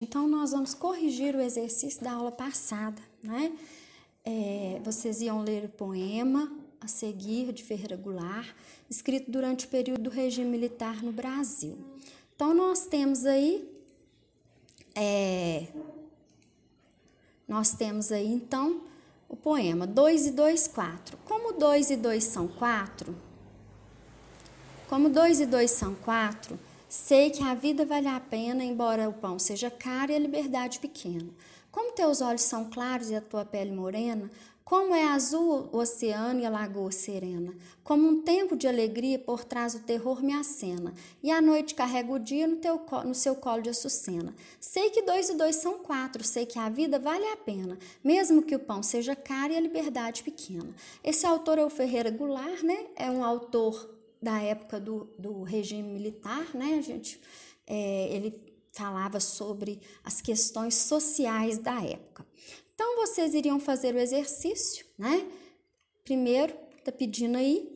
Então, nós vamos corrigir o exercício da aula passada, né? Vocês iam ler o poema a seguir de Ferreira Goulart, escrito durante o período do regime militar no Brasil. Então, nós temos aí, então, o poema 2 e 2, 4. Como 2 e 2 são 4, sei que a vida vale a pena, embora o pão seja caro e a liberdade pequena. Como teus olhos são claros e a tua pele morena, como é azul o oceano e a lagoa serena, como um tempo de alegria por trás do terror me acena, e a noite carrega o dia no seu colo de açucena. Sei que 2 e 2 são 4, sei que a vida vale a pena, mesmo que o pão seja caro e a liberdade pequena. Esse autor é o Ferreira Goulart, né? É um autor da época do regime militar, né, gente? Ele falava sobre as questões sociais da época. Então, vocês iriam fazer o exercício, né? Primeiro, tá pedindo aí,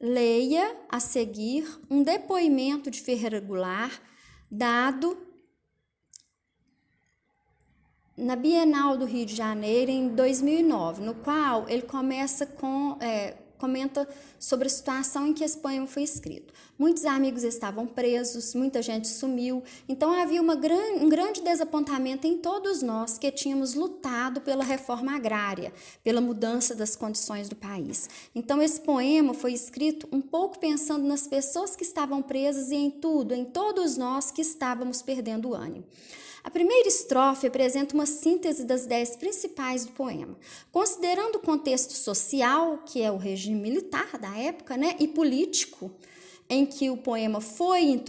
leia a seguir um depoimento de Ferreira Goulart dado na Bienal do Rio de Janeiro em 2009, no qual ele comenta sobre a situação em que esse poema foi escrito. Muitos amigos estavam presos, muita gente sumiu, então havia um grande desapontamento em todos nós que tínhamos lutado pela reforma agrária, pela mudança das condições do país. Então esse poema foi escrito um pouco pensando nas pessoas que estavam presas e em todos nós que estávamos perdendo o ânimo. A primeira estrofe apresenta uma síntese das ideias principais do poema. Considerando o contexto social, que é o regime militar da época, né, e político, em que o poema foi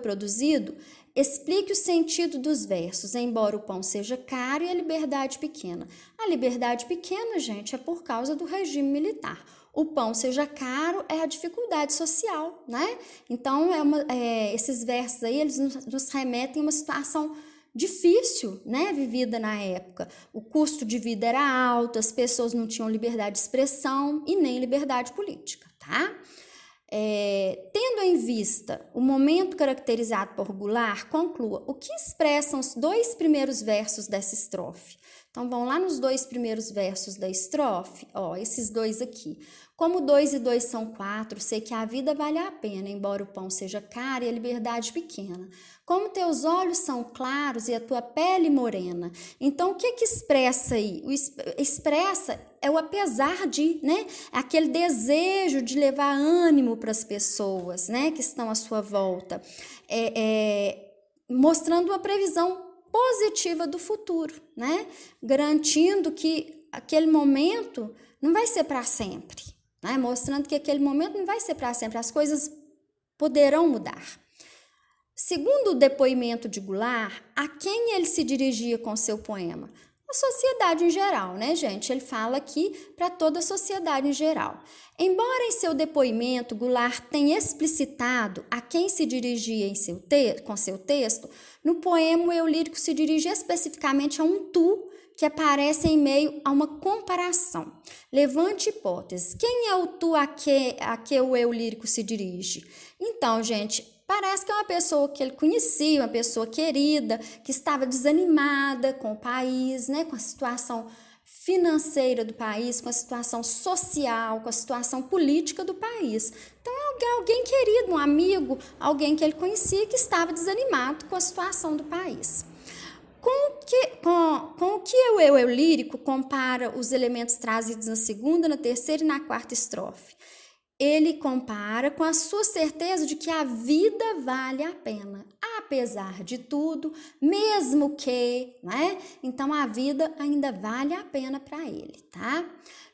produzido, explique o sentido dos versos, embora o pão seja caro e a liberdade pequena. A liberdade pequena, gente, é por causa do regime militar. O pão seja caro é a dificuldade social, né? Então, esses versos aí, eles nos remetem a uma situação difícil, né, vivida na época. O custo de vida era alto, as pessoas não tinham liberdade de expressão e nem liberdade política, tá? Tendo em vista o momento caracterizado por Goulart, conclua o que expressam os 2 primeiros versos dessa estrofe. Então, vão lá nos 2 primeiros versos da estrofe, esses 2 aqui. Como 2 e 2 são 4, sei que a vida vale a pena, embora o pão seja caro e a liberdade pequena. Como teus olhos são claros e a tua pele morena. Então, o que expressa aí? Expressa é o apesar de, né? Aquele desejo de levar ânimo para as pessoas, né? Que estão à sua volta. Mostrando uma previsão positiva do futuro, né? Garantindo que aquele momento não vai ser para sempre, né? Mostrando que aquele momento não vai ser para sempre, as coisas poderão mudar. Segundo o depoimento de Goulart, a quem ele se dirigia com seu poema? A sociedade em geral, né, gente? Ele fala aqui para toda a sociedade em geral. Embora em seu depoimento Goulart tenha explicitado a quem se dirigia com seu texto, no poema o eu lírico se dirige especificamente a um tu que aparece em meio a uma comparação. Levante hipótese. Quem é o tu a que o eu lírico se dirige? Então, gente, parece que é uma pessoa que ele conhecia, uma pessoa querida, que estava desanimada com o país, né, com a situação financeira do país, com a situação social, com a situação política do país. Então, é alguém querido, um amigo, alguém que ele conhecia que estava desanimado com a situação do país. Com o que o eu lírico compara os elementos trazidos na segunda, na terceira e na quarta estrofe? Ele compara com a sua certeza de que a vida vale a pena, apesar de tudo, mesmo que, né? Então, a vida ainda vale a pena para ele, tá?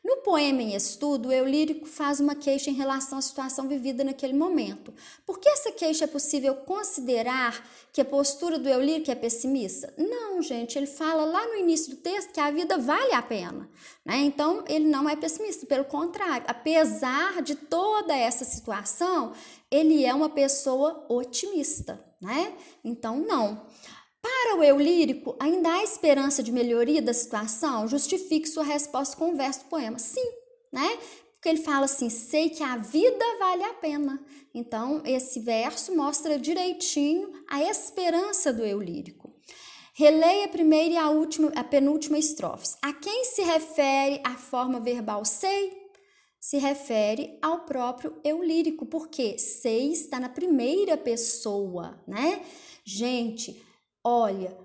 No poema em estudo, o eu lírico faz uma queixa em relação à situação vivida naquele momento. Por que essa queixa é possível considerar que a postura do eu lírico é pessimista? Não, gente, ele fala lá no início do texto que a vida vale a pena, né? Então, ele não é pessimista, pelo contrário, apesar de toda essa situação, ele é uma pessoa otimista, né? Então, não. Para o eu lírico, ainda há esperança de melhoria da situação? Justifique sua resposta com o verso do poema. Sim, né? Porque ele fala assim, sei que a vida vale a pena. Então, esse verso mostra direitinho a esperança do eu lírico. Releia a primeira e a penúltima estrofes. A quem se refere a forma verbal sei? Se refere ao próprio eu lírico, porque sei está na primeira pessoa, né? Gente, olha,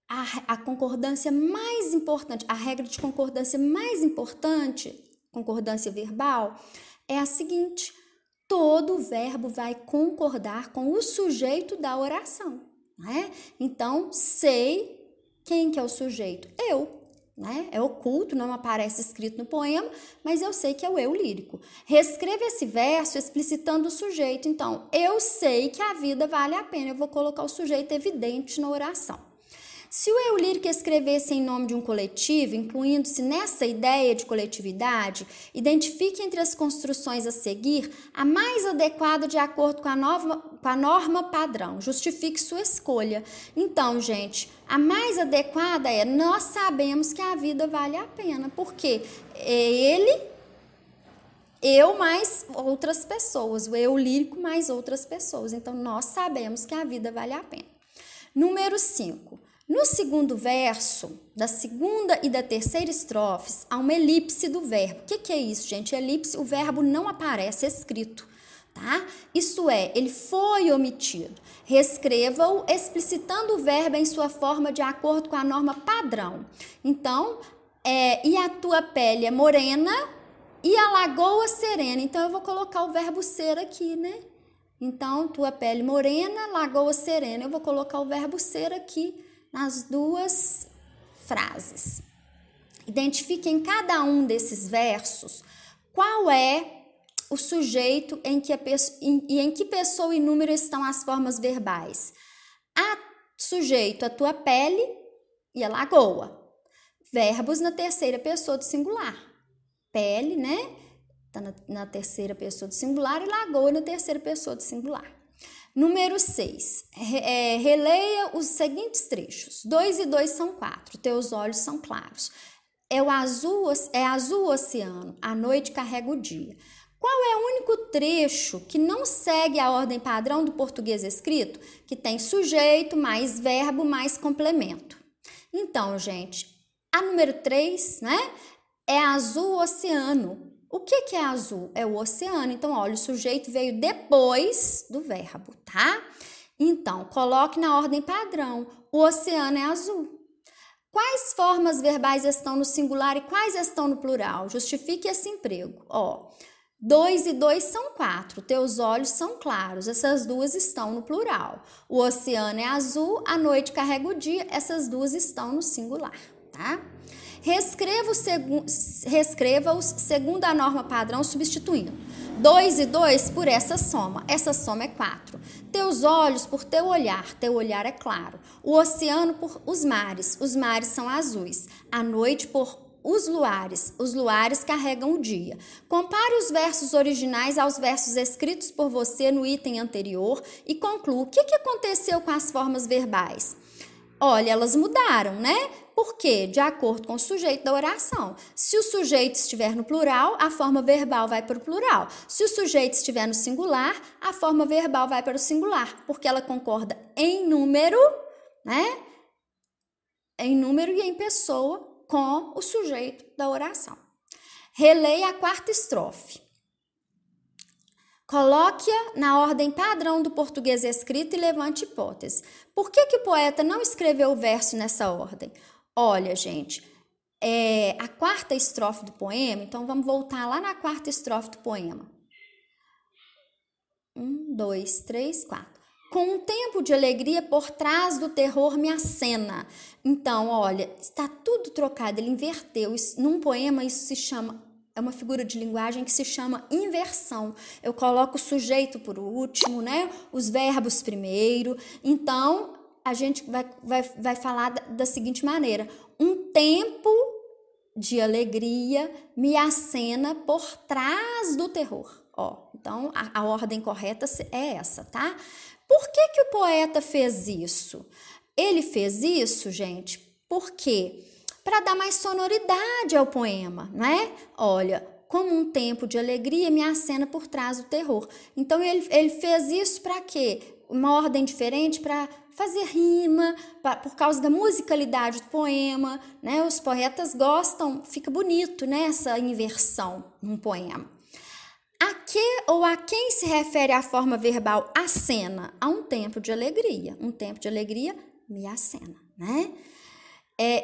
a concordância mais importante, a regra de concordância mais importante, concordância verbal, é a seguinte: todo verbo vai concordar com o sujeito da oração, né? Então, sei, quem que é o sujeito? Eu. Né? É oculto, não aparece escrito no poema, mas eu sei que é o eu lírico. Reescreva esse verso explicitando o sujeito. Então, eu sei que a vida vale a pena. Eu vou colocar o sujeito evidente na oração. Se o eu lírico escrevesse em nome de um coletivo, incluindo-se nessa ideia de coletividade, identifique entre as construções a seguir a mais adequada de acordo com a norma padrão. Justifique sua escolha. Então, gente, a mais adequada é: nós sabemos que a vida vale a pena, porque é ele, eu mais outras pessoas, o eu lírico mais outras pessoas. Então, nós sabemos que a vida vale a pena. Número 5. No segundo verso, da segunda e da terceira estrofes, há uma elipse do verbo. O que é isso, gente? Elipse, o verbo não aparece escrito, tá? Isso é, ele foi omitido. Reescreva-o explicitando o verbo em sua forma de acordo com a norma padrão. Então, e a tua pele é morena e a lagoa serena. Então, eu vou colocar o verbo ser aqui, né? Então, tua pele morena, lagoa serena. Eu vou colocar o verbo ser aqui nas duas frases. Identifique em cada um desses versos qual é o sujeito em que pessoa e número estão as formas verbais. Sujeito, a tua pele e a lagoa. Verbos na terceira pessoa do singular. Pele, né? Tá na terceira pessoa do singular, e lagoa na terceira pessoa do singular. Número 6. Releia os seguintes trechos. 2 e 2 são 4. Teus olhos são claros. É azul o oceano. A noite carrega o dia. Qual é o único trecho que não segue a ordem padrão do português escrito? Que tem sujeito, mais verbo, mais complemento. Então, gente, a número 3, né? É azul o oceano. O que é azul? É o oceano. Então, olha, o sujeito veio depois do verbo, tá? Então, coloque na ordem padrão. O oceano é azul. Quais formas verbais estão no singular e quais estão no plural? Justifique esse emprego. 2 e 2 são 4. Teus olhos são claros. Essas duas estão no plural. O oceano é azul. A noite carrega o dia. Essas duas estão no singular, tá? Reescreva-os segundo a norma padrão, substituindo 2 e 2 por essa soma é 4. Teus olhos por teu olhar é claro. O oceano por os mares são azuis. A noite por os luares carregam o dia. Compare os versos originais aos versos escritos por você no item anterior e conclua o que aconteceu com as formas verbais. Olha, elas mudaram, né? Por quê? De acordo com o sujeito da oração. Se o sujeito estiver no plural, a forma verbal vai para o plural. Se o sujeito estiver no singular, a forma verbal vai para o singular, porque ela concorda em número, né? Em número e em pessoa com o sujeito da oração. Releia a quarta estrofe. Coloque-a na ordem padrão do português escrito e levante hipótese. Por que o poeta não escreveu o verso nessa ordem? Olha, gente, a quarta estrofe do poema, então vamos voltar lá na quarta estrofe do poema. 1, 2, 3, 4. Com um tempo de alegria por trás do terror me acena. Então, olha, está tudo trocado, ele inverteu. Num poema isso se chama, é uma figura de linguagem que se chama inversão. Eu coloco o sujeito por último, né? Os verbos primeiro. Então, a gente vai falar da seguinte maneira: um tempo de alegria me acena por trás do terror. Então, a ordem correta é essa, tá? Por que o poeta fez isso? Ele fez isso, gente, porque para dar mais sonoridade ao poema, né? Olha, como um tempo de alegria me acena por trás do terror. Então, ele fez isso para quê? uma ordem diferente para fazer rima, por causa da musicalidade do poema, né? Os poetas gostam, fica bonito, né? Essa inversão num poema. A que ou a quem se refere a forma verbal acena? A um tempo de alegria. Um tempo de alegria me acena, né?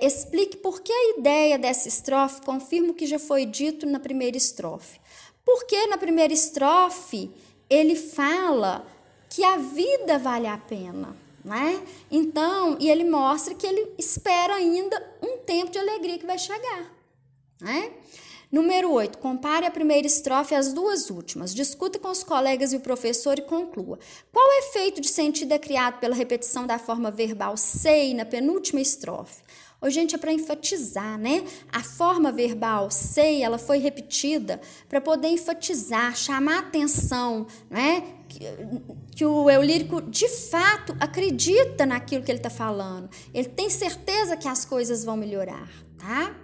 Explique por que a ideia dessa estrofe confirma o que já foi dito na primeira estrofe. Porque na primeira estrofe ele fala que a vida vale a pena, né? Então, e ele mostra que ele espera ainda um tempo de alegria que vai chegar, né? Número 8, compare a primeira estrofe às duas últimas. Discuta com os colegas e o professor e conclua. Qual efeito de sentido é criado pela repetição da forma verbal sei na penúltima estrofe? Hoje, gente, é para enfatizar, né? A forma verbal sei, ela foi repetida para poder enfatizar, chamar a atenção, né? Que o eu lírico, de fato, acredita naquilo que ele está falando. Ele tem certeza que as coisas vão melhorar, tá?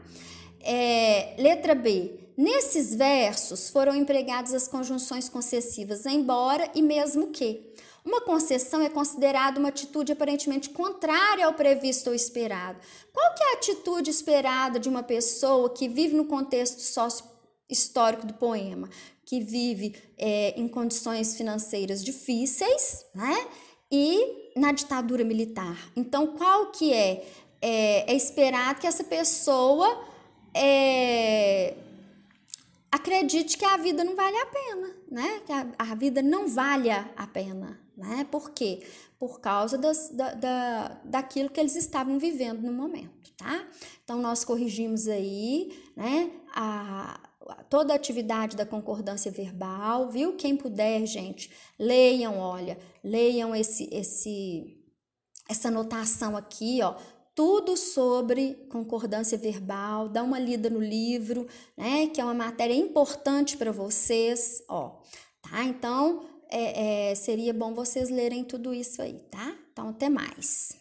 Letra B. Nesses versos foram empregadas as conjunções concessivas embora e mesmo que. Uma concessão é considerada uma atitude aparentemente contrária ao previsto ou esperado. Qual que é a atitude esperada de uma pessoa que vive no contexto sócio-histórico do poema? Que vive em condições financeiras difíceis, né? E na ditadura militar. Então, qual que é? É esperado que essa pessoa acredite que a vida não vale a pena, né? Que a vida não valha a pena, né? Por quê? Por causa daquilo que eles estavam vivendo no momento, tá? Então, nós corrigimos aí, né? Toda a atividade da concordância verbal, viu? Quem puder, gente, leiam, olha, leiam essa anotação aqui, ó. Tudo sobre concordância verbal, dá uma lida no livro, né, que é uma matéria importante para vocês, ó, tá? Então, seria bom vocês lerem tudo isso aí, tá? Então, até mais.